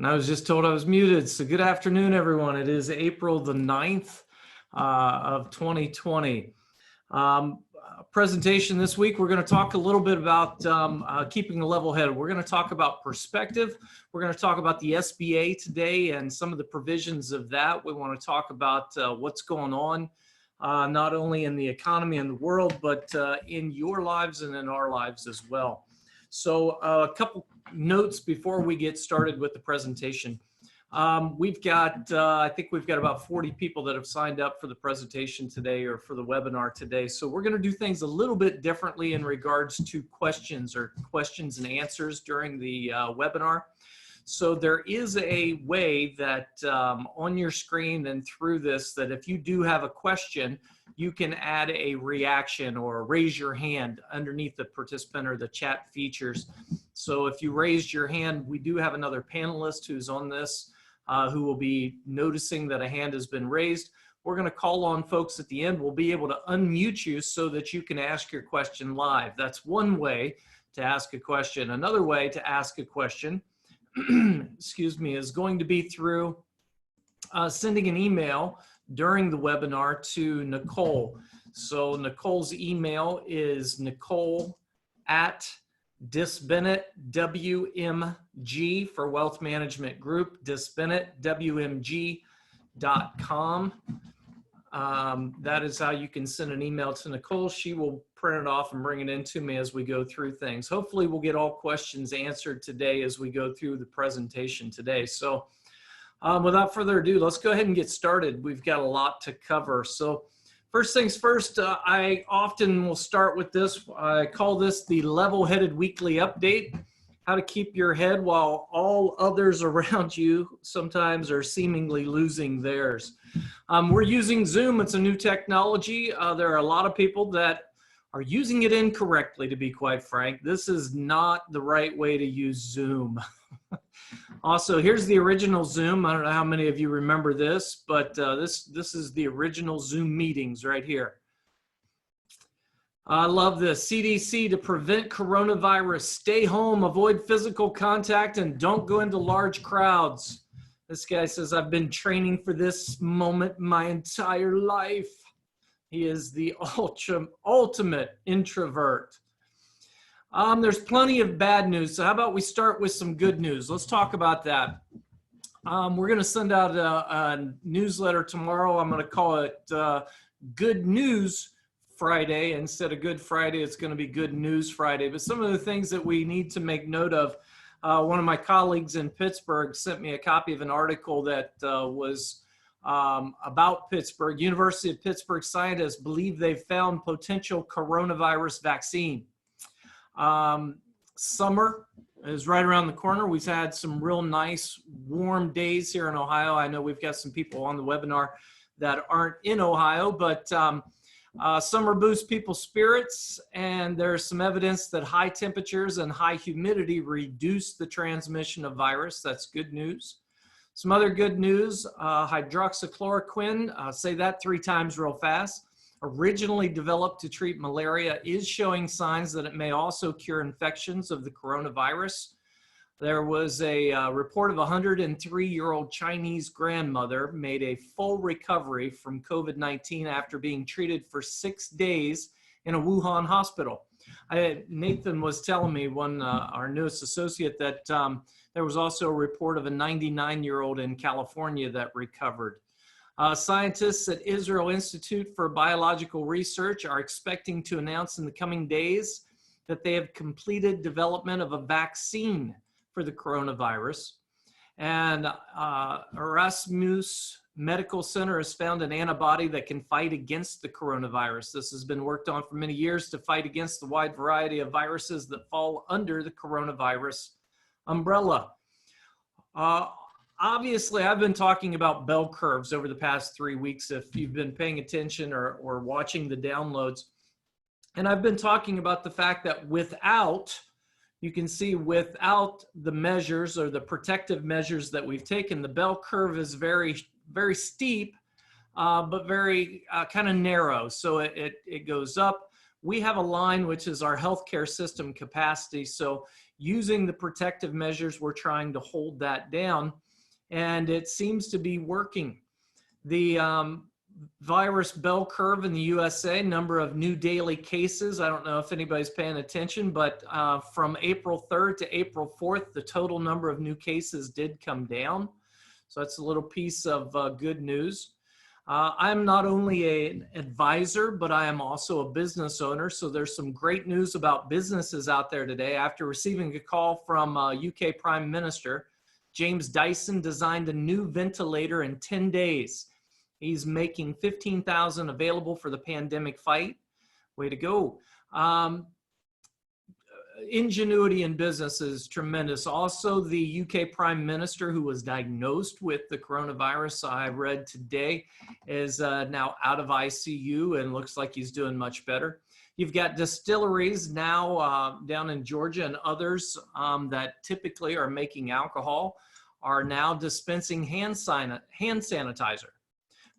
And I was just told I was muted. So good afternoon, everyone. It is April the 9th of 2020. Presentation this week, we're going to talk a little bit about keeping a level head. We're going to talk about perspective. We're going to talk about the SBA today and some of the provisions of that. We want to talk about what's going on, not only in the economy and the world, but in your lives and in our lives as well. So a couple notes before we get started with the presentation. We've got, I think we've got about 40 people that have signed up for the presentation today or for the webinar today. So we're going to do things a little bit differently in regards to questions or questions and answers during the webinar. So there is a way that on your screen and through this, that if you do have a question, you can add a reaction or raise your hand underneath the participant or the chat features. So if you raised your hand, we do have another panelist who's on this who will be noticing that a hand has been raised. We're going to call on folks at the end. We'll be able to unmute you so that you can ask your question live. That's one way to ask a question. Another way to ask a question, excuse me, is going to be through sending an email during the webinar to Nicole. So Nicole's email is Nicole@Disbennett, WMG for Wealth Management Group, disbennettwmg.com. That is how you can send an email to Nicole. She will print it off and bring it in to me as we go through things. Hopefully we'll get all questions answered today as we go through the presentation today. So without further ado, let's go ahead and get started. We've got a lot to cover. So first things first, I often will start with this. I call this the level-headed weekly update, how to keep your head while all others around you sometimes are seemingly losing theirs. We're using Zoom. It's a new technology. There are a lot of people that are using it incorrectly, to be quite frank. This is not the right way to use Zoom. Also, here's the original Zoom. I don't know how many of you remember this, but this is the original Zoom meetings right here. I love this. CDC to prevent coronavirus. Stay home, avoid physical contact, and don't go into large crowds. This guy says, I've been training for this moment my entire life. He is the ultimate introvert. There's plenty of bad news. So how about we start with some good news? Let's talk about that. We're going to send out a newsletter tomorrow. I'm going to call it Good News Friday. Instead of Good Friday, it's going to be Good News Friday. But some of the things that we need to make note of, one of my colleagues in Pittsburgh sent me a copy of an article that was about Pittsburgh. University of Pittsburgh scientists believe they've found potential coronavirus vaccine. Summer is right around the corner. We've had some real nice warm days here in Ohio. I know we've got some people on the webinar that aren't in Ohio, but summer boosts people's spirits, and there's some evidence that high temperatures and high humidity reduce the transmission of virus. That's good news. Some other good news, hydroxychloroquine, say that 3 times real fast, originally developed to treat malaria, is showing signs that it may also cure infections of the coronavirus. There was a report of a 103-year-old Chinese grandmother made a full recovery from COVID-19 after being treated for 6 days in a Wuhan hospital. Nathan was telling me, our newest associate, that there was also a report of a 99-year-old in California that recovered. Scientists at Israel Institute for Biological Research are expecting to announce in the coming days that they have completed development of a vaccine for the coronavirus. And Erasmus Medical Center has found an antibody that can fight against the coronavirus. This has been worked on for many years to fight against the wide variety of viruses that fall under the coronavirus umbrella. Obviously, I've been talking about bell curves over the past 3 weeks, if you've been paying attention or watching the downloads. And I've been talking about the fact that you can see without the measures or the protective measures that we've taken, the bell curve is very, very steep, but very kind of narrow. So it goes up. We have a line which is our healthcare system capacity. So using the protective measures, we're trying to hold that down, and it seems to be working. The virus bell curve in the USA, number of new daily cases, I don't know if anybody's paying attention, but from April 3rd to April 4th, the total number of new cases did come down. So that's a little piece of good news. I'm not only an advisor, but I am also a business owner. So there's some great news about businesses out there today. After receiving a call from UK Prime Minister, James Dyson designed a new ventilator in 10 days. He's making 15,000 available for the pandemic fight. Way to go. Ingenuity in business is tremendous. Also, the UK Prime Minister, who was diagnosed with the coronavirus, I read today, is now out of ICU and looks like he's doing much better. You've got distilleries now down in Georgia and others that typically are making alcohol are now dispensing hand sanitizer.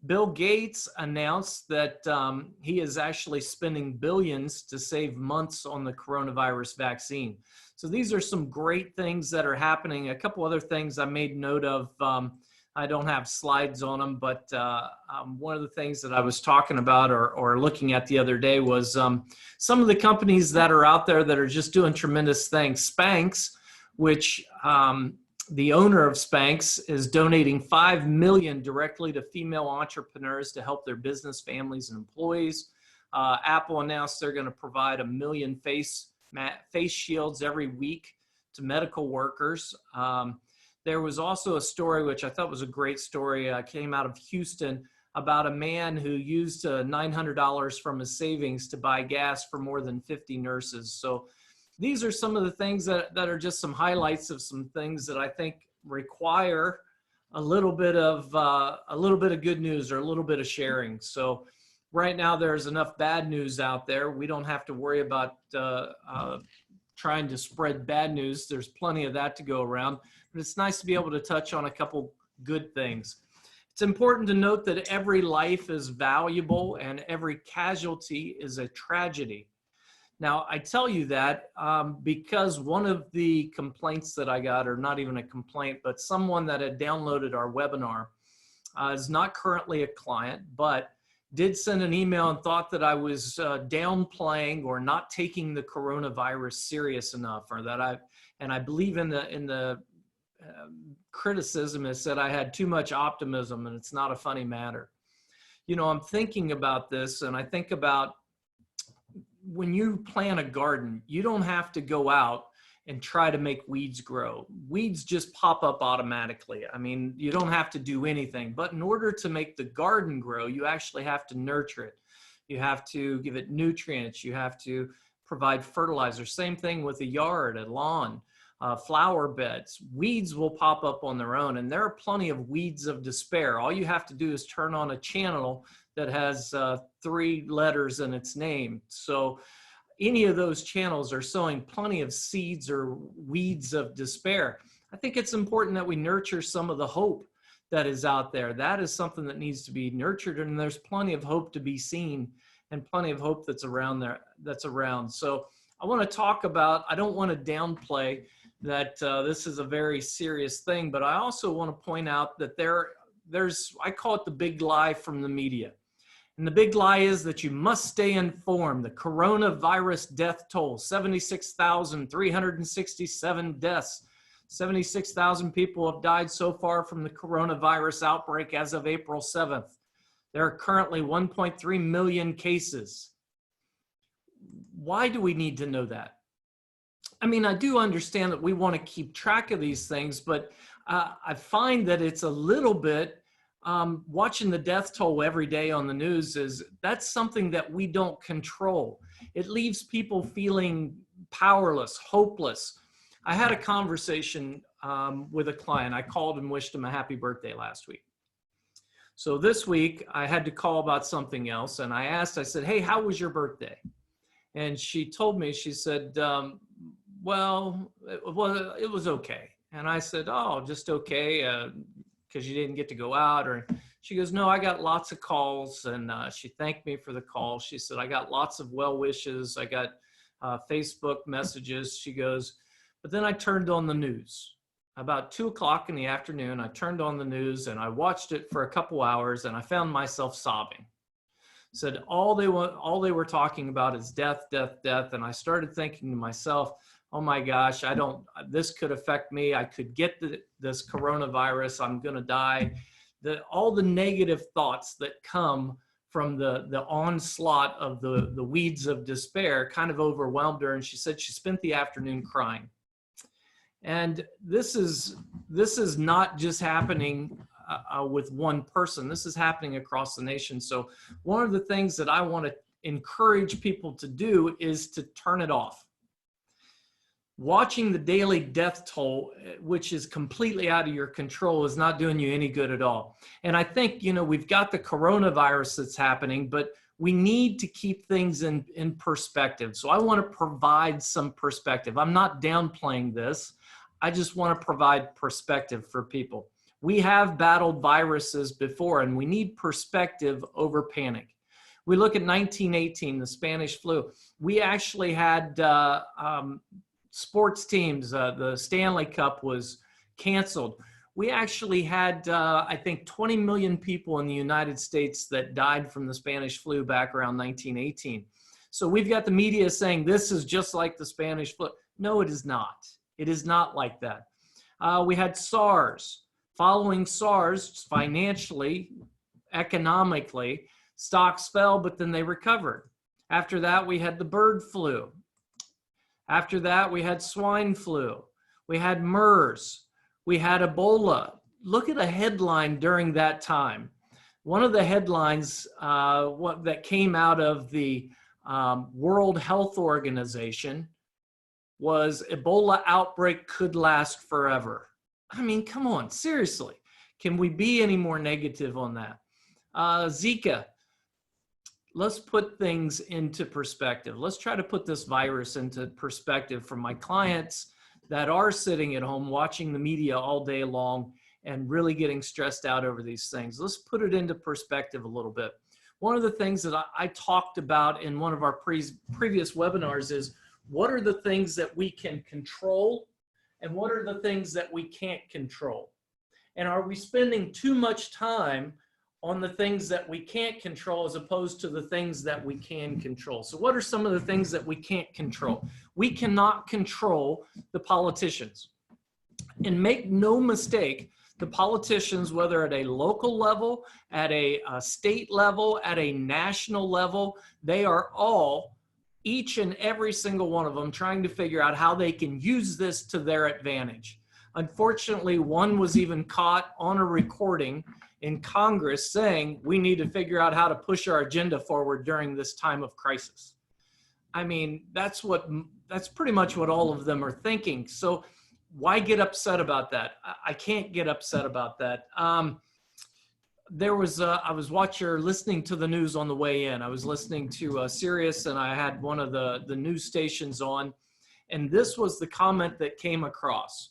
Bill Gates announced that he is actually spending billions to save months on the coronavirus vaccine. So these are some great things that are happening. A couple other things I made note of. I don't have slides on them, but one of the things that I was talking about or looking at the other day was some of the companies that are out there that are just doing tremendous things. Spanx, which the owner of Spanx is donating $5 million directly to female entrepreneurs to help their business, families, and employees. Apple announced they're going to provide 1 million face shields every week to medical workers. There was also a story, which I thought was a great story, came out of Houston about a man who used $900 from his savings to buy gas for more than 50 nurses. So these are some of the things that are just some highlights of some things that I think require a little bit of good news or a little bit of sharing. So right now there's enough bad news out there. We don't have to worry about trying to spread bad news. There's plenty of that to go around, but it's nice to be able to touch on a couple good things. It's important to note that every life is valuable and every casualty is a tragedy. Now, I tell you that because one of the complaints that I got, or not even a complaint, but someone that had downloaded our webinar is not currently a client, but did send an email and thought that I was downplaying or not taking the coronavirus serious enough, or that I believe in the criticism is that I had too much optimism and it's not a funny matter. You know, I'm thinking about this, and I think about when you plant a garden, you don't have to go out and try to make weeds grow. Weeds just pop up automatically. I mean, you don't have to do anything, but in order to make the garden grow, you actually have to nurture it. You have to give it nutrients. You have to provide fertilizer. Same thing with a yard, a lawn, flower beds. Weeds will pop up on their own, and there are plenty of weeds of despair. All you have to do is turn on a channel that has 3 letters in its name. So any of those channels are sowing plenty of seeds or weeds of despair. I think it's important that we nurture some of the hope that is out there. That is something that needs to be nurtured, and there's plenty of hope to be seen and plenty of hope that's around there, that's around. So I want to talk about, I don't want to downplay that this is a very serious thing, but I also want to point out that there's, I call it the big lie from the media. And the big lie is that you must stay informed. The coronavirus death toll, 76,367 deaths. 76,000 people have died so far from the coronavirus outbreak as of April 7th. There are currently 1.3 million cases. Why do we need to know that? I mean, I do understand that we want to keep track of these things, but I find that it's a little bit watching the death toll every day on the news that's something that we don't control. It leaves people feeling powerless, hopeless. I had a conversation with a client. I called and wished him a happy birthday last week. So this week I had to call about something else, and I said, hey, how was your birthday? And she told me, she said, well, it was okay. And I said, oh, just okay, because you didn't get to go out? Or she goes, no, I got lots of calls. And she thanked me for the call. She said, I got lots of well wishes. I got Facebook messages. She goes, But then I turned on the news. About 2 o'clock in the afternoon, I turned on the news and I watched it for a couple hours, and I found myself sobbing. Said all they were talking about is death, death, death. And I started thinking to myself, oh my gosh, this could affect me. I could get this coronavirus. I'm going to die. All the negative thoughts that come from the onslaught of the weeds of despair kind of overwhelmed her. And she said she spent the afternoon crying. And this is not just happening with one person. This is happening across the nation. So one of the things that I want to encourage people to do is to turn it off. Watching the daily death toll, which is completely out of your control, is not doing you any good at all. And I think, we've got the coronavirus that's happening, but we need to keep things in perspective. So I want to provide some perspective. I'm not downplaying this. I just want to provide perspective for people. We have battled viruses before, and we need perspective over panic. We look at 1918, the Spanish flu. We actually had sports teams. The Stanley Cup was canceled. We actually had, I think, 20 million people in the United States that died from the Spanish flu back around 1918. So we've got the media saying this is just like the Spanish flu. No, it is not. It is not like that. We had SARS. Following SARS, financially, economically, stocks fell, but then they recovered. After that, we had the bird flu. After that, we had swine flu. We had MERS. We had Ebola. Look at a headline during that time. One of the headlines that came out of the World Health Organization was Ebola outbreak could last forever. I mean, come on, seriously. Can we be any more negative on that? Zika. Let's put things into perspective. Let's try to put this virus into perspective for my clients that are sitting at home watching the media all day long and really getting stressed out over these things. Let's put it into perspective a little bit. One of the things that I talked about in one of our previous webinars is what are the things that we can control and what are the things that we can't control? And are we spending too much time on the things that we can't control as opposed to the things that we can control? So what are some of the things that we can't control? We cannot control the politicians. And make no mistake, the politicians, whether at a local level, at a state level, at a national level, they are all, each and every single one of them, trying to figure out how they can use this to their advantage. Unfortunately, one was even caught on a recording in Congress saying we need to figure out how to push our agenda forward during this time of crisis. I mean, that's pretty much what all of them are thinking. So why get upset about that? I can't get upset about that. I was listening to the news on the way in. I was listening to Sirius, and I had one of the news stations on, and this was the comment that came across.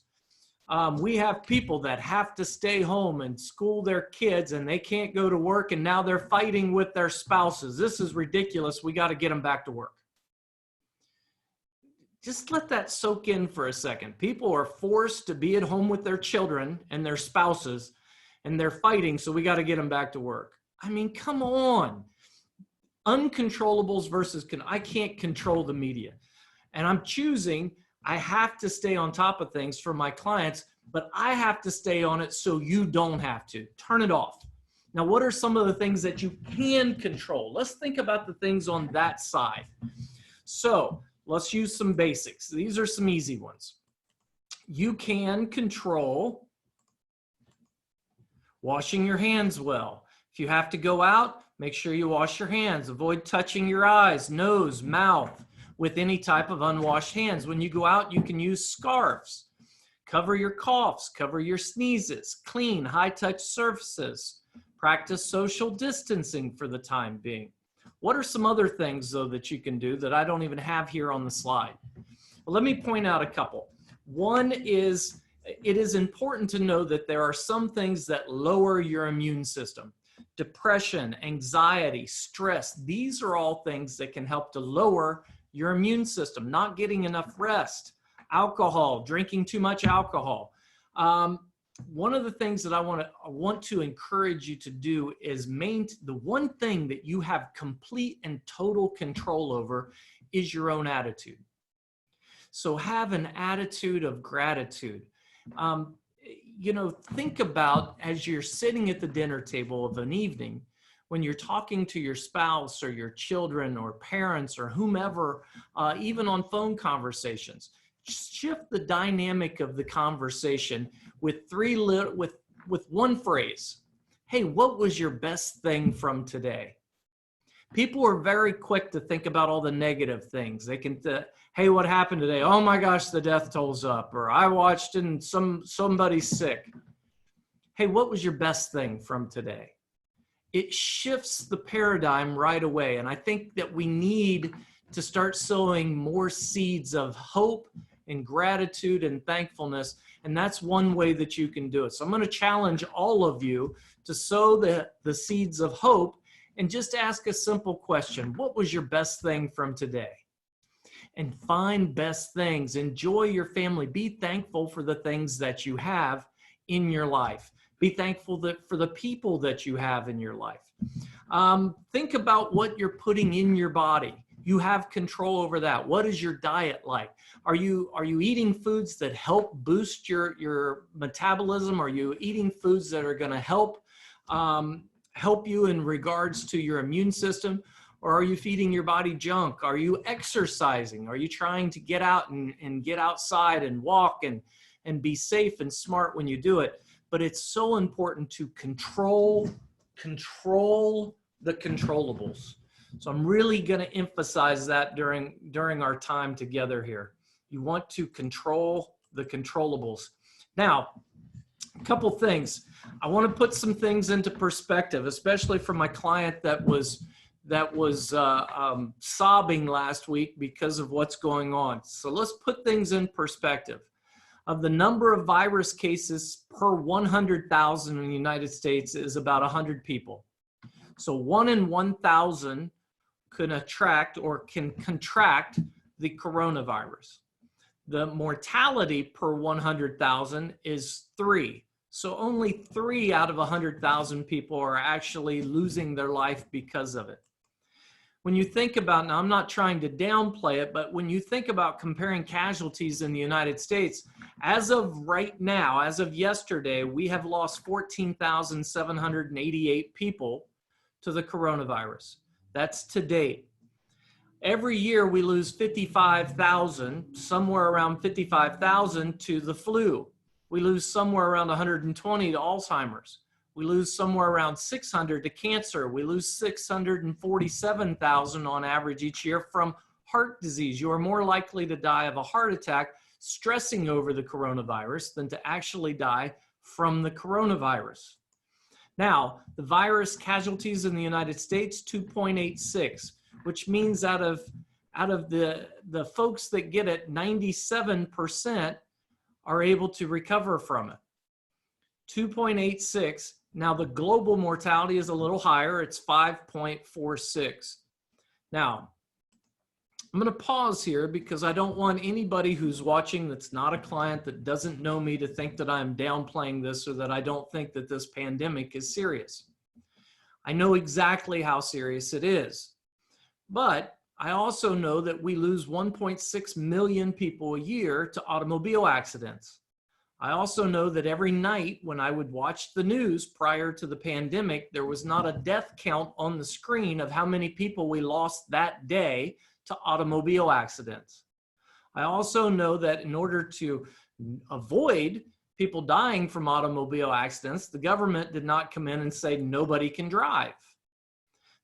We have people that have to stay home and school their kids, and they can't go to work, and now they're fighting with their spouses. This is ridiculous. We got to get them back to work. Just let that soak in for a second. People are forced to be at home with their children and their spouses, and they're fighting, so we got to get them back to work. I mean, come on. Uncontrollables versus I can't control the media. And I'm choosing, I have to stay on top of things for my clients, but I have to stay on it so you don't have to. Turn it off. Now, what are some of the things that you can control? Let's think about the things on that side. So let's use some basics. These are some easy ones. You can control washing your hands well. If you have to go out, make sure you wash your hands. Avoid touching your eyes, nose, mouth with any type of unwashed hands. When you go out, you can use scarves. Cover your coughs, cover your sneezes, clean high-touch surfaces. Practice social distancing for the time being. What are some other things, though, that you can do that I don't even have here on the slide? Well, let me point out a couple. One is, it is important to know that there are some things that lower your immune system. Depression, anxiety, stress, these are all things that can help to lower your immune system. Not getting enough rest, Alcohol, drinking too much alcohol. One of the things that I want to encourage you to do is the one thing that you have complete and total control over is your own attitude. So have an attitude of gratitude. Think about as you're sitting at the dinner table of an evening, when you're talking to your spouse or your children or parents or whomever, even on phone conversations, shift the dynamic of the conversation with one phrase. Hey, what was your best thing from today? People are very quick to think about all the negative things. They can, hey, what happened today? Oh my gosh, the death toll's up, or I watched and somebody's sick. Hey, what was your best thing from today? It shifts the paradigm right away. And I think that we need to start sowing more seeds of hope and gratitude and thankfulness. And that's one way that you can do it. So I'm going to challenge all of you to sow the seeds of hope and just ask a simple question. What was your best thing from today? And find best things. Enjoy your family. Be thankful for the things that you have in your life. Be thankful for the people that you have in your life. Think about what you're putting in your body. You have control over that. What is your diet like? Are you eating foods that help boost your metabolism? Are you eating foods that are going to help you in regards to your immune system? Or are you feeding your body junk? Are you exercising? Are you trying to get out and get outside and walk and be safe and smart when you do it? But it's so important to control the controllables. So I'm really going to emphasize that during our time together here. You want to control the controllables. Now, a couple things. I want to put some things into perspective, especially for my client that was sobbing last week because of what's going on. So let's put things in perspective. Of the number of virus cases per 100,000 in the United States is about 100 people. So 1 in 1,000 can contract the coronavirus. The mortality per 100,000 is 3. So only 3 out of 100,000 people are actually losing their life because of it. When you think about, now I'm not trying to downplay it, but when you think about comparing casualties in the United States, as of right now, as of yesterday, we have lost 14,788 people to the coronavirus. That's to date. Every year we lose 55,000, somewhere around 55,000 to the flu. We lose somewhere around 120 to Alzheimer's. We lose somewhere around 600 to cancer. We lose 647,000 on average each year from heart disease. You are more likely to die of a heart attack stressing over the coronavirus than to actually die from the coronavirus. Now, the virus casualties in the United States, 2.86, which means out of the folks that get it, 97% are able to recover from it. 2.86. Now, the global mortality is a little higher. It's 5.46. Now, I'm going to pause here because I don't want anybody who's watching that's not a client that doesn't know me to think that I'm downplaying this or that I don't think that this pandemic is serious. I know exactly how serious it is. But I also know that we lose 1.6 million people a year to automobile accidents. I also know that every night when I would watch the news prior to the pandemic, there was not a death count on the screen of how many people we lost that day to automobile accidents. I also know that in order to avoid people dying from automobile accidents, the government did not come in and say nobody can drive.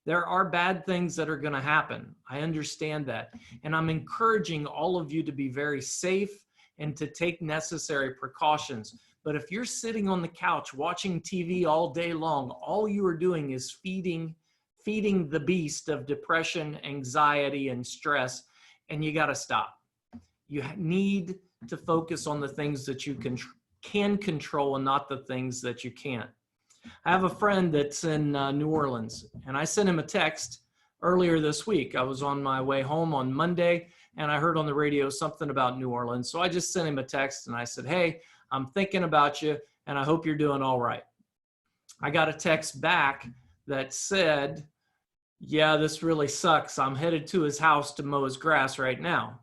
There are bad things that are going to happen. I understand that. And I'm encouraging all of you to be very safe and to take necessary precautions. But if you're sitting on the couch watching TV all day long, all you are doing is feeding the beast of depression, anxiety, and stress, and you got to stop. You need to focus on the things that you can control and not the things that you can't. I have a friend that's in New Orleans, and I sent him a text earlier this week. I was on my way home on Monday and I heard on the radio something about New Orleans. So I just sent him a text and I said, hey, I'm thinking about you and I hope you're doing all right. I got a text back that said, yeah, this really sucks. I'm headed to his house to mow his grass right now.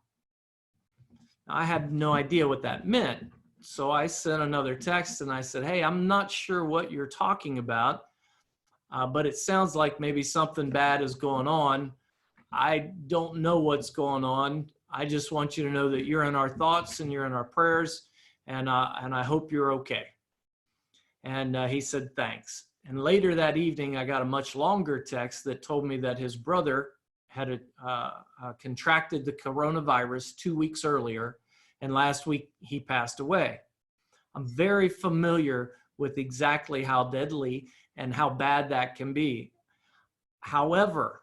I had no idea what that meant. So I sent another text and I said, hey, I'm not sure what you're talking about, but it sounds like maybe something bad is going on. I don't know what's going on. I just want you to know that you're in our thoughts and you're in our prayers, and I hope you're okay. And he said, thanks. And later that evening, I got a much longer text that told me that his brother had contracted the coronavirus 2 weeks earlier, and last week he passed away. I'm very familiar with exactly how deadly and how bad that can be. However,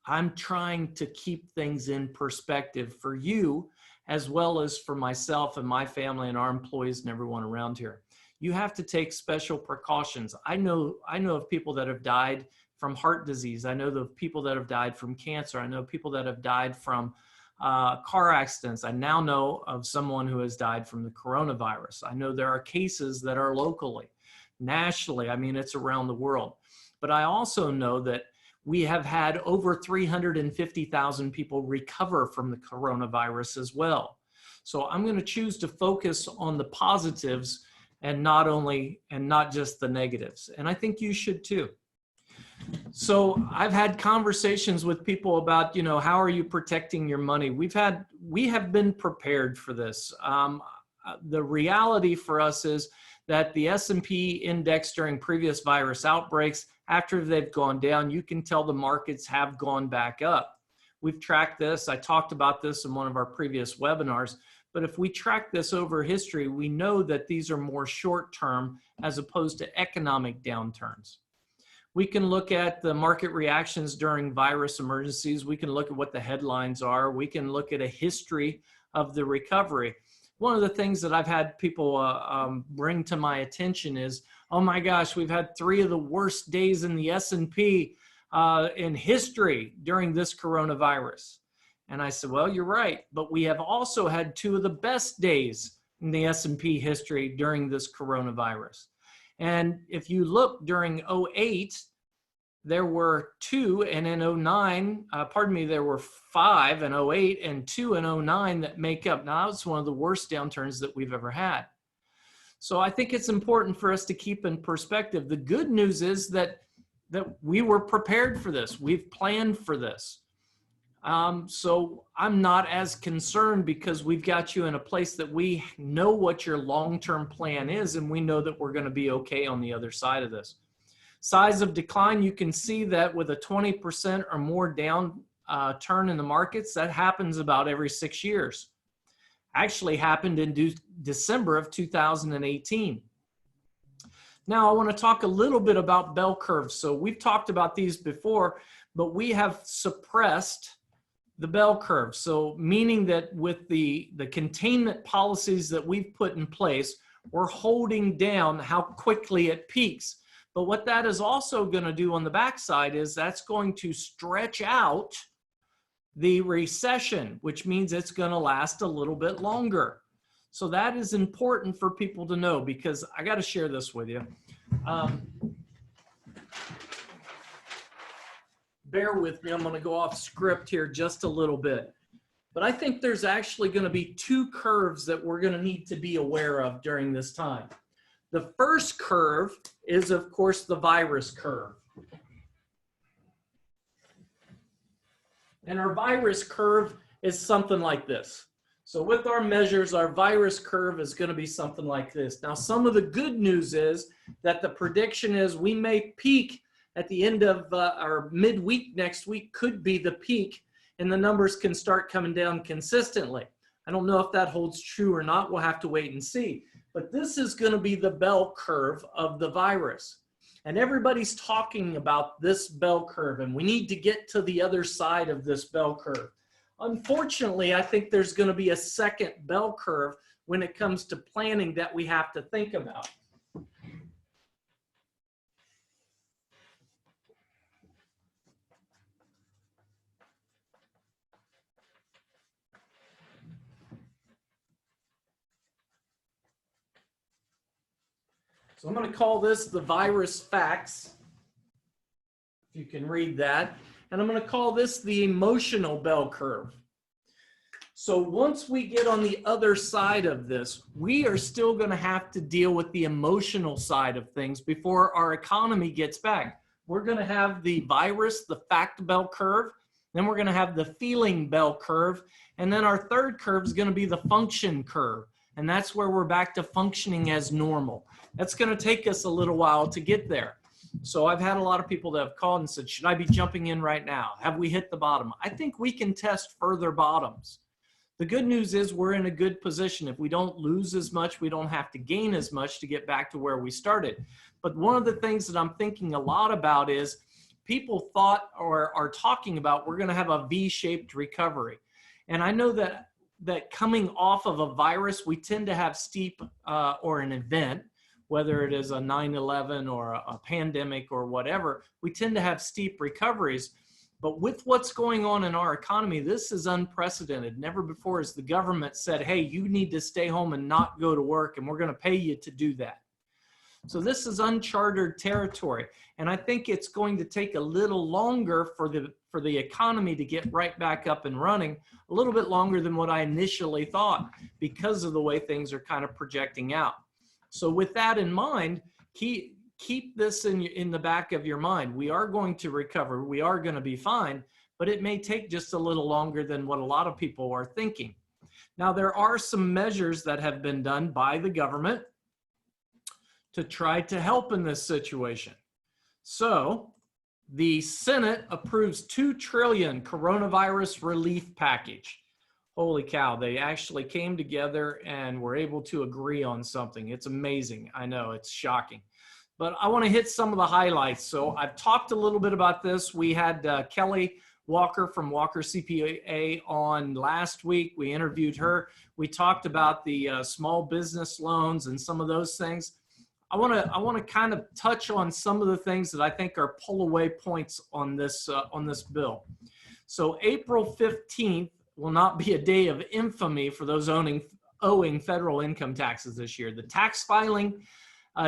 I'm trying to keep things in perspective for you, as well as for myself and my family and our employees and everyone around here. You have to take special precautions. I know of people that have died from heart disease. I know of people that have died from cancer. I know people that have died from car accidents. I now know of someone who has died from the coronavirus. I know there are cases that are locally, nationally. I mean, it's around the world. But I also know that we have had over 350,000 people recover from the coronavirus as well. So I'm going to choose to focus on the positives and not just the negatives. And I think you should too. So I've had conversations with people about, how are you protecting your money? We have been prepared for this. The reality for us is that the S&P index during previous virus outbreaks, after they've gone down, you can tell the markets have gone back up. We've tracked this. I talked about this in one of our previous webinars. But if we track this over history, we know that these are more short-term as opposed to economic downturns. We can look at the market reactions during virus emergencies. We can look at what the headlines are. We can look at a history of the recovery. One of the things that I've had people bring to my attention is, oh my gosh, we've had 3 of the worst days in the S&P in history during this coronavirus. And I said, well, you're right, but we have also had 2 of the best days in the S&P history during this coronavirus. And if you look during 08, there were 2, and in 09, there were 5 in 08 and 2 in 09 that make up. Now, it's one of the worst downturns that we've ever had. So I think it's important for us to keep in perspective. The good news is that we were prepared for this. We've planned for this. So I'm not as concerned because we've got you in a place that we know what your long-term plan is, and we know that we're going to be okay on the other side of this. Size of decline, you can see that with a 20% or more down turn in the markets, that happens about every 6 years. Actually happened in December of 2018. Now I want to talk a little bit about bell curves. So we've talked about these before, but we have suppressed the bell curve. So meaning that with the containment policies that we've put in place, we're holding down how quickly it peaks. But what that is also going to do on the backside is that's going to stretch out the recession, which means it's going to last a little bit longer. So that is important for people to know, because I got to share this with you. Bear with me, I'm going to go off script here just a little bit. But I think there's actually going to be 2 curves that we're going to need to be aware of during this time. The first curve is, of course, the virus curve. And our virus curve is something like this. So with our measures, our virus curve is going to be something like this. Now, some of the good news is that the prediction is we may peak at the end of our midweek next week, could be the peak, and the numbers can start coming down consistently. I don't know if that holds true or not. We'll have to wait and see. But this is going to be the bell curve of the virus. And everybody's talking about this bell curve, and we need to get to the other side of this bell curve. Unfortunately, I think there's going to be a second bell curve when it comes to planning that we have to think about. So I'm going to call this the virus facts, if you can read that. And I'm going to call this the emotional bell curve. So once we get on the other side of this, we are still going to have to deal with the emotional side of things before our economy gets back. We're going to have the virus, the fact bell curve. Then we're going to have the feeling bell curve. And then our third curve is going to be the function curve. And that's where we're back to functioning as normal. That's going to take us a little while to get there. So I've had a lot of people that have called and said, should I be jumping in right now? Have we hit the bottom? I think we can test further bottoms. The good news is we're in a good position. If we don't lose as much, we don't have to gain as much to get back to where we started. But one of the things that I'm thinking a lot about is people thought or are talking about we're going to have a V-shaped recovery. And I know that coming off of a virus, we tend to have steep or an event, whether it is a 9/11 or a pandemic or whatever, we tend to have steep recoveries. But with what's going on in our economy, this is unprecedented. Never before has the government said, hey, you need to stay home and not go to work, and we're going to pay you to do that. So this is uncharted territory. And I think it's going to take a little longer for the economy to get right back up and running, a little bit longer than what I initially thought because of the way things are kind of projecting out. So with that in mind, keep this in the back of your mind. We are going to recover. We are going to be fine, but it may take just a little longer than what a lot of people are thinking. Now, there are some measures that have been done by the government to try to help in this situation. So the Senate approves $2 trillion coronavirus relief package. Holy cow, they actually came together and were able to agree on something. It's amazing. I know, it's shocking. But I want to hit some of the highlights. So I've talked a little bit about this. We had Kelly Walker from Walker CPA on last week. We interviewed her. We talked about the small business loans and some of those things. I want to kind of touch on some of the things that I think are pull away points on this bill. So April 15th will not be a day of infamy for those owing federal income taxes this year. The tax filing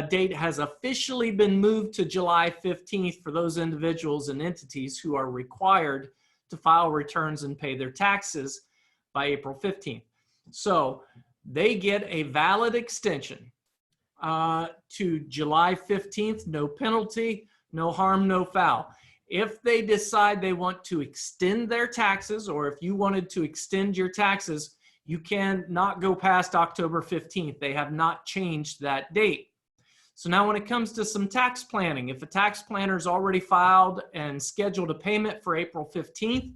date has officially been moved to July 15th for those individuals and entities who are required to file returns and pay their taxes by April 15th. So they get a valid extension to July 15th, no penalty, no harm, no foul. If they decide they want to extend their taxes, or if you wanted to extend your taxes, you can not go past October 15th. They have not changed that date. So now when it comes to some tax planning, if a tax planner's already filed and scheduled a payment for April 15th,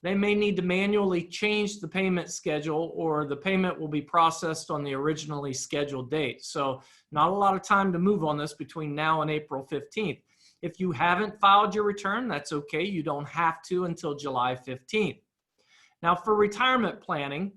they may need to manually change the payment schedule, or the payment will be processed on the originally scheduled date. So not a lot of time to move on this between now and April 15th. If you haven't filed your return, that's okay. You don't have to until July 15th. Now for retirement planning,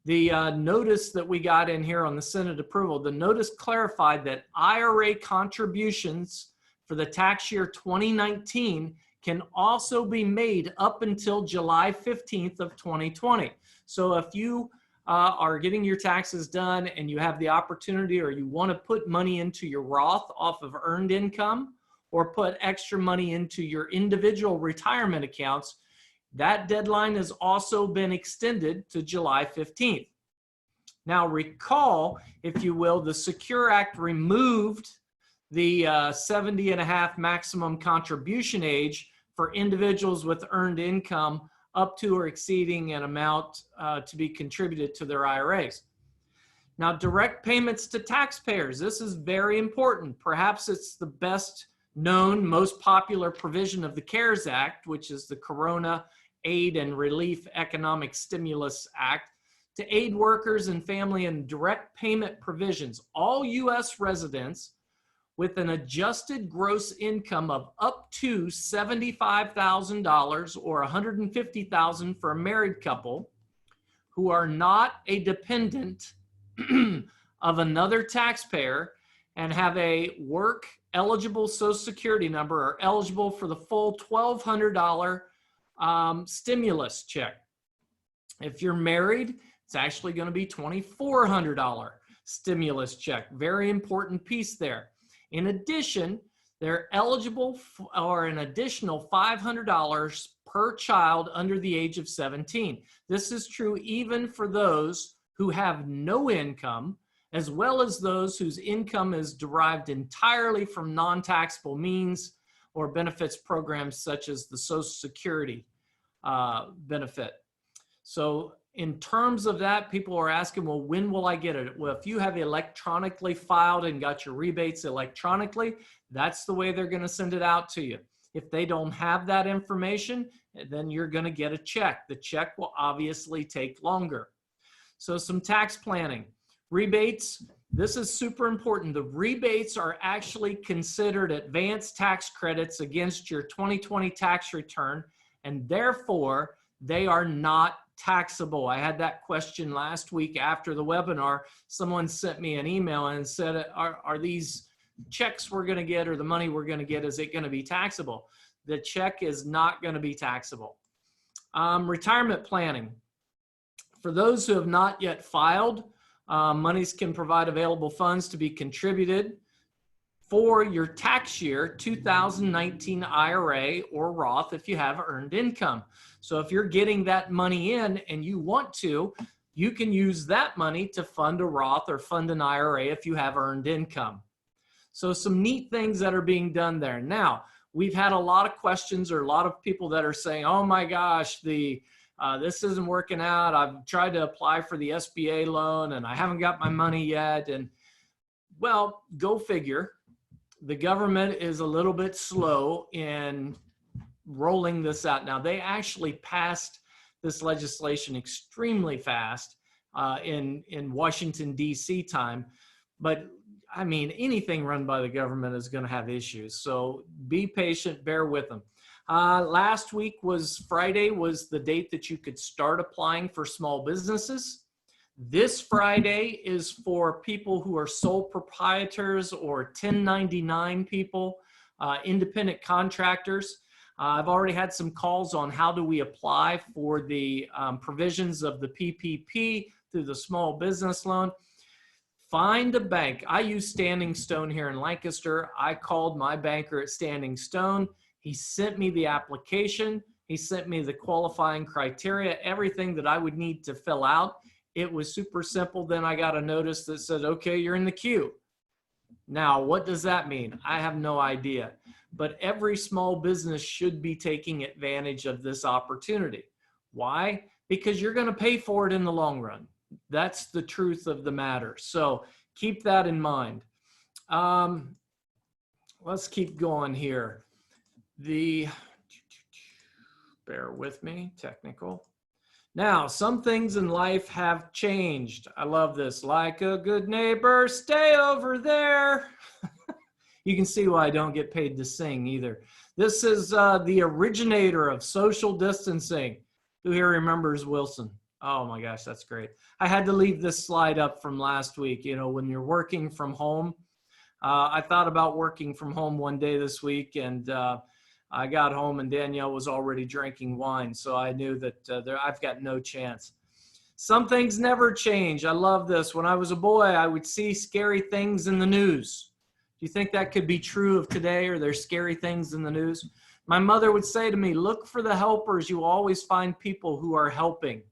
the notice that we got in here on the Senate approval, the notice clarified that IRA contributions for the tax year 2019 can also be made up until July 15th of 2020. So if you are getting your taxes done and you have the opportunity, or you want to put money into your Roth off of earned income, or put extra money into your individual retirement accounts, that deadline has also been extended to July 15th. Now recall, if you will, the Secure Act removed the 70.5 maximum contribution age for individuals with earned income up to or exceeding an amount to be contributed to their IRAs. Now, direct payments to taxpayers. This is very important. Perhaps it's the best known, most popular provision of the CARES Act, which is the Corona Aid and Relief Economic Stimulus Act, to aid workers and family and direct payment provisions. All U.S. residents with an adjusted gross income of up to $75,000 or $150,000 for a married couple who are not a dependent of another taxpayer and have a work eligible Social Security number, are eligible for the full $1,200 stimulus check. If you're married, it's actually going to be $2,400 stimulus check. Very important piece there. In addition, they're eligible for an additional $500 per child under the age of 17. This is true even for those who have no income, as well as those whose income is derived entirely from non-taxable means or benefits programs such as the Social Security benefit. So in terms of that, people are asking, well, when will I get it? Well, if you have electronically filed and got your rebates electronically, that's the way they're going to send it out to you. If they don't have that information, then you're going to get a check. The check will obviously take longer. So some tax planning. Rebates, this is super important. The rebates are actually considered advanced tax credits against your 2020 tax return, and therefore they are not taxable. I had that question last week after the webinar. Someone sent me an email and said, are these checks we're going to get or the money we're going to get, is it going to be taxable? The check is not going to be taxable. Retirement planning. For those who have not yet filed, monies can provide available funds to be contributed for your tax year 2019 IRA or Roth if you have earned income. So if you're getting that money in and you want to, you can use that money to fund a Roth or fund an IRA if you have earned income. So some neat things that are being done there. Now, we've had a lot of questions or a lot of people that are saying, oh my gosh, this isn't working out. I've tried to apply for the SBA loan and I haven't got my money yet. And well, go figure. The government is a little bit slow in rolling this out. Now, they actually passed this legislation extremely fast in Washington, D.C. time. But I mean, anything run by the government is going to have issues. So be patient, bear with them. Last week was Friday was the date that you could start applying for small businesses. This Friday is for people who are sole proprietors or 1099 people, independent contractors. I've already had some calls on how do we apply for the provisions of the PPP through the small business loan. Find a bank. I use Standing Stone here in Lancaster. I called my banker at Standing Stone. He sent me the application. He sent me the qualifying criteria, everything that I would need to fill out. It was super simple. Then I got a notice that said, okay, you're in the queue. Now, what does that mean? I have no idea. But every small business should be taking advantage of this opportunity. Why? Because you're going to pay for it in the long run. That's the truth of the matter. So keep that in mind. Let's keep going here. Bear with me, technical. Now, some things in life have changed. I love this. Like a good neighbor, stay over there. You can see why I don't get paid to sing either. This is the originator of social distancing. Who here remembers Wilson? Oh my gosh, that's great. I had to leave this slide up from last week. You know, when you're working from home, I thought about working from home one day this week, and I got home and Danielle was already drinking wine. So I knew that I've got no chance. Some things never change. I love this. When I was a boy, I would see scary things in the news. Do you think that could be true of today? Or there's scary things in the news? My mother would say to me, look for the helpers. You always find people who are helping.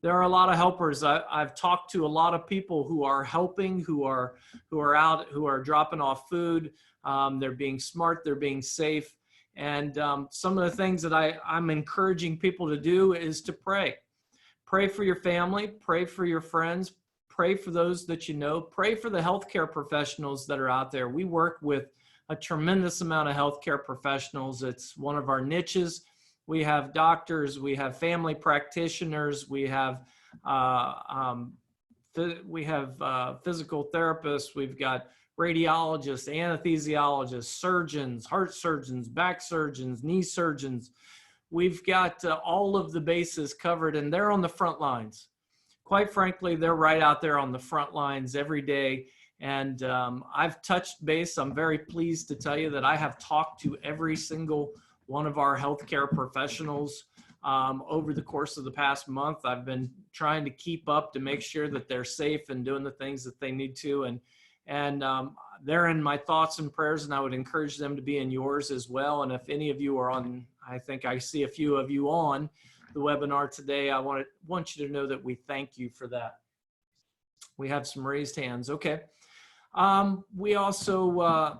There are a lot of helpers. I've talked to a lot of people who are helping, who are out, who are dropping off food. They're being smart. They're being safe. And some of the things that I'm encouraging people to do is to pray. Pray for your family. Pray for your friends. Pray for those that you know. Pray for the healthcare professionals that are out there. We work with a tremendous amount of healthcare professionals. It's one of our niches. We have doctors, we have family practitioners, we have physical therapists, we've got radiologists, anesthesiologists, surgeons, heart surgeons, back surgeons, knee surgeons. We've got all of the bases covered, and they're on the front lines. Quite frankly, they're right out there on the front lines every day. And I've touched base. I'm very pleased to tell you that I have talked to every single one of our healthcare professionals over the course of the past month. I've been trying to keep up to make sure that they're safe and doing the things that they need to. And they're in my thoughts and prayers, and I would encourage them to be in yours as well. And if any of you are on, I think I see a few of you on the webinar today, I want you to know that we thank you for that. We have some raised hands. Okay. We also,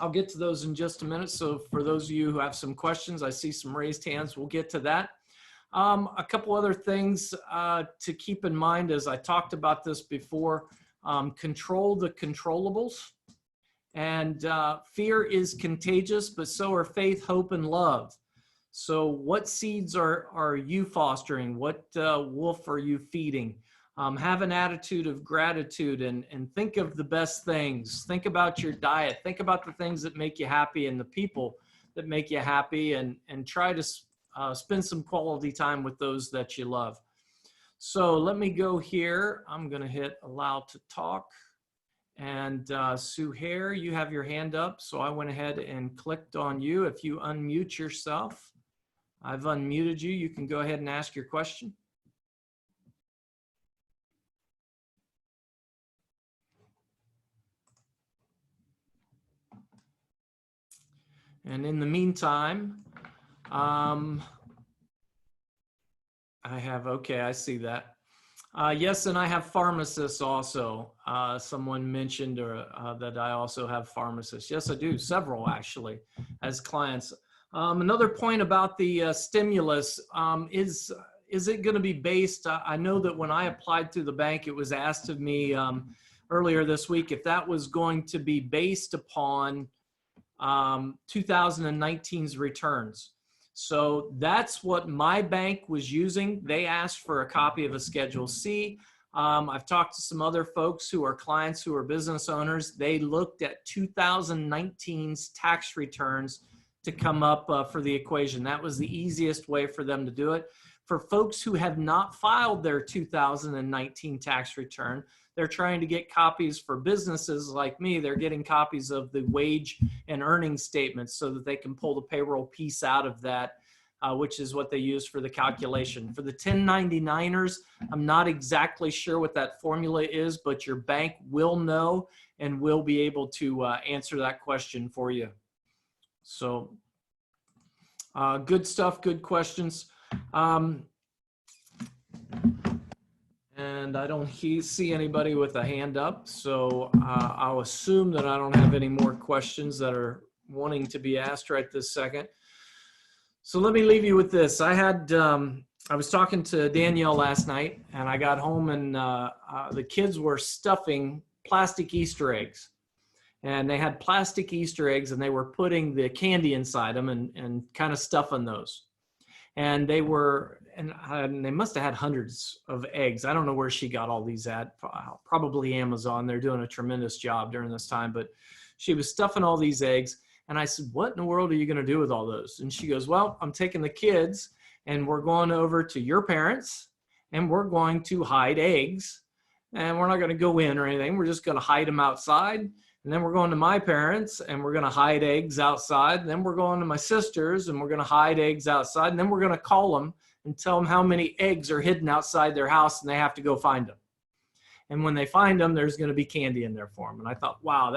I'll get to those in just a minute. So for those of you who have some questions, I see some raised hands. We'll get to that. A couple other things to keep in mind, as I talked about this before, control the controllables. And fear is contagious, but so are faith, hope, and love. So what seeds are you fostering? What wolf are you feeding? Have an attitude of gratitude and think of the best things. Think about your diet. Think about the things that make you happy and the people that make you happy, and try to spend some quality time with those that you love. So let me go here. I'm going to hit allow to talk. And Suhair, you have your hand up. So I went ahead and clicked on you. If you unmute yourself, I've unmuted you. You can go ahead and ask your question. And in the meantime, I have, okay, I see that. Yes, and I have pharmacists also. Someone mentioned that I also have pharmacists. Yes, I do, several actually, as clients. Another point about the stimulus is it going to be based, I know that when I applied through the bank, it was asked of me earlier this week if that was going to be based upon 2019's returns. So that's what my bank was using. They asked for a copy of a Schedule C. I've talked to some other folks who are clients who are business owners. They looked at 2019's tax returns to come up for the equation. That was the easiest way for them to do it. For folks who have not filed their 2019 tax return, they're trying to get copies for businesses like me. They're getting copies of the wage and earnings statements so that they can pull the payroll piece out of that, which is what they use for the calculation. For the 1099ers, I'm not exactly sure what that formula is, but your bank will know and will be able to answer that question for you. So good stuff, good questions. And I don't see anybody with a hand up, so I'll assume that I don't have any more questions that are wanting to be asked right this second. So let me leave you with this. I was talking to Danielle last night, and I got home, and the kids were stuffing plastic Easter eggs. And they had plastic Easter eggs, and they were putting the candy inside them and kind of stuffing those. And they were, and they must have had hundreds of eggs. I don't know where she got all these at, probably Amazon. They're doing a tremendous job during this time, but she was stuffing all these eggs. And I said, what in the world are you going to do with all those? And she goes, well, I'm taking the kids and we're going over to your parents and we're going to hide eggs. And we're not going to go in or anything. We're just going to hide them outside. And then we're going to my parents and we're going to hide eggs outside. And then we're going to my sisters and we're going to hide eggs outside. And then we're going to call them and tell them how many eggs are hidden outside their house and they have to go find them. And when they find them, there's going to be candy in there for them. And I thought, wow,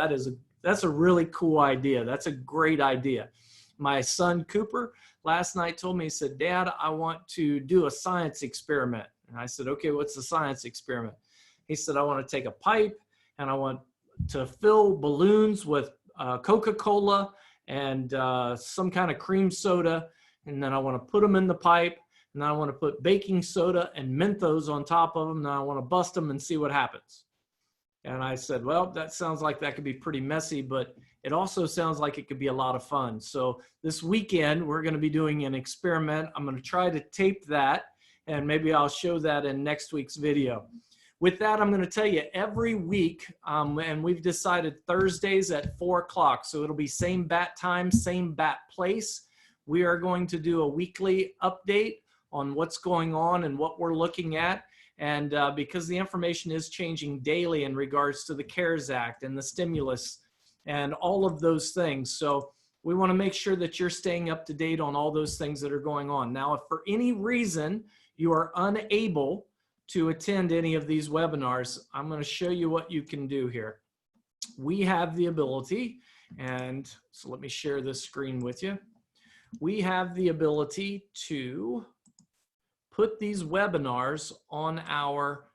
that's a really cool idea. That's a great idea. My son Cooper last night told me, he said, Dad, I want to do a science experiment. And I said, okay, what's the science experiment? He said, I want to take a pipe and I want to fill balloons with Coca-Cola and some kind of cream soda. And then I want to put them in the pipe. And then I want to put baking soda and Mentos on top of them. And then I want to bust them and see what happens. And I said, well, that sounds like that could be pretty messy, but it also sounds like it could be a lot of fun. So this weekend, we're going to be doing an experiment. I'm going to try to tape that, and maybe I'll show that in next week's video. With that, I'm going to tell you every week, and we've decided Thursdays at 4 o'clock. So it'll be same bat time, same bat place. We are going to do a weekly update on what's going on and what we're looking at. And because the information is changing daily in regards to the CARES Act and the stimulus and all of those things. So we want to make sure that you're staying up to date on all those things that are going on. Now, if for any reason you are unable to attend any of these webinars, I'm going to show you what you can do here. we have the ability, and so let me share this screen with you. We have the ability to put these webinars on our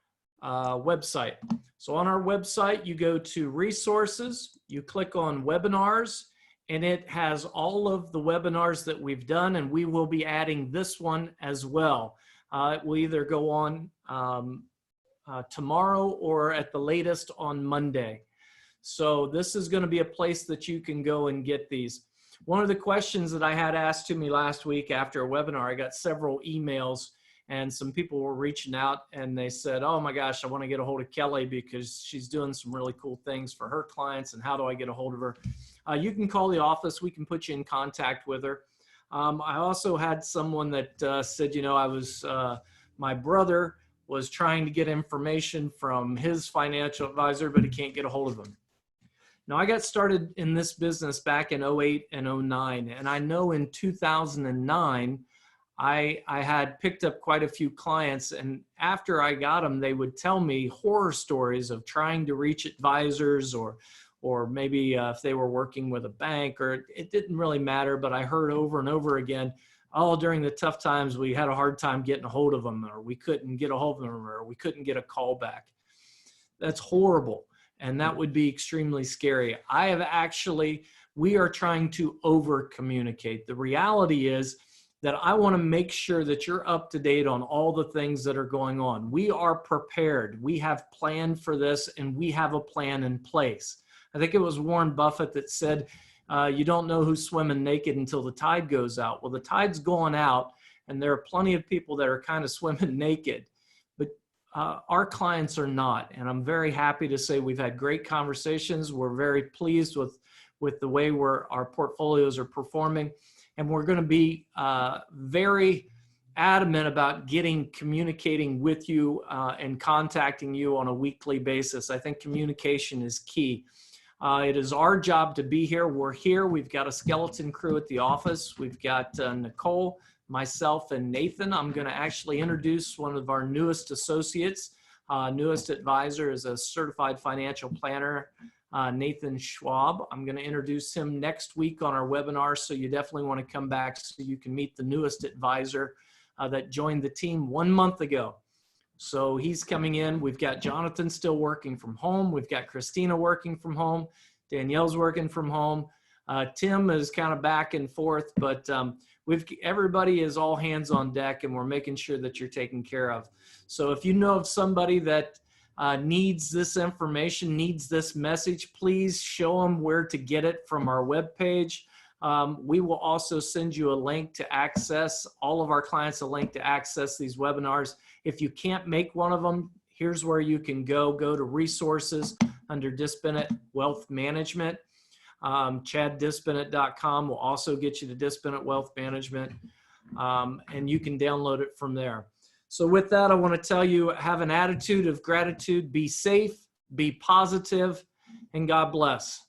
website. So on our website, you go to resources, you click on webinars, and it has all of the webinars that we've done, and we will be adding this one as well. It will either go on tomorrow or at the latest on Monday. So this is going to be a place that you can go and get these. One of the questions that I had asked to me last week after a webinar, I got several emails, and some people were reaching out and they said, oh my gosh, I want to get a hold of Kelly because she's doing some really cool things for her clients, and how do I get a hold of her? You can call the office. We can put you in contact with her. I also had someone that said, you know, my brother was trying to get information from his financial advisor, but he can't get a hold of him. Now, I got started in this business back in 08 and 09, and I know in 2009, I had picked up quite a few clients, and after I got them, they would tell me horror stories of trying to reach advisors, or maybe if they were working with a bank, or it didn't really matter, but I heard over and over again, oh, during the tough times, we had a hard time getting a hold of them, or we couldn't get a hold of them, or we couldn't get a call back. That's horrible, and that would be extremely scary. We are trying to over communicate. The reality is that I want to make sure that you're up to date on all the things that are going on. We are prepared. We have planned for this, and we have a plan in place. I think it was Warren Buffett that said, you don't know who's swimming naked until the tide goes out. Well, the tide's going out, and there are plenty of people that are kind of swimming naked, but our clients are not. And I'm very happy to say we've had great conversations. We're very pleased with the way our portfolios are performing. And we're going to be very adamant about communicating with you and contacting you on a weekly basis. I think communication is key. It is our job to be here. We're here. We've got a skeleton crew at the office. We've got Nicole, myself, and Nathan. I'm going to actually introduce one of our newest associates. Newest advisor is a certified financial planner, Nathan Schwab. I'm going to introduce him next week on our webinar, so you definitely want to come back so you can meet the newest advisor that joined the team 1 month ago. So he's coming in. We've got Jonathan still working from home. We've got Christina working from home. Danielle's working from home. Tim is kind of back and forth, but everybody is all hands on deck, and we're making sure that you're taken care of. So if you know of somebody that needs this information, needs this message, please show them where to get it from our webpage. We will also send you a link to access, all of our clients a link to access these webinars. If you can't make one of them, here's where you can go. Go to resources under Disbennett Wealth Management. ChadDisbennett.com will also get you to Disbennett Wealth Management, and you can download it from there. So with that, I want to tell you, have an attitude of gratitude, be safe, be positive, and God bless.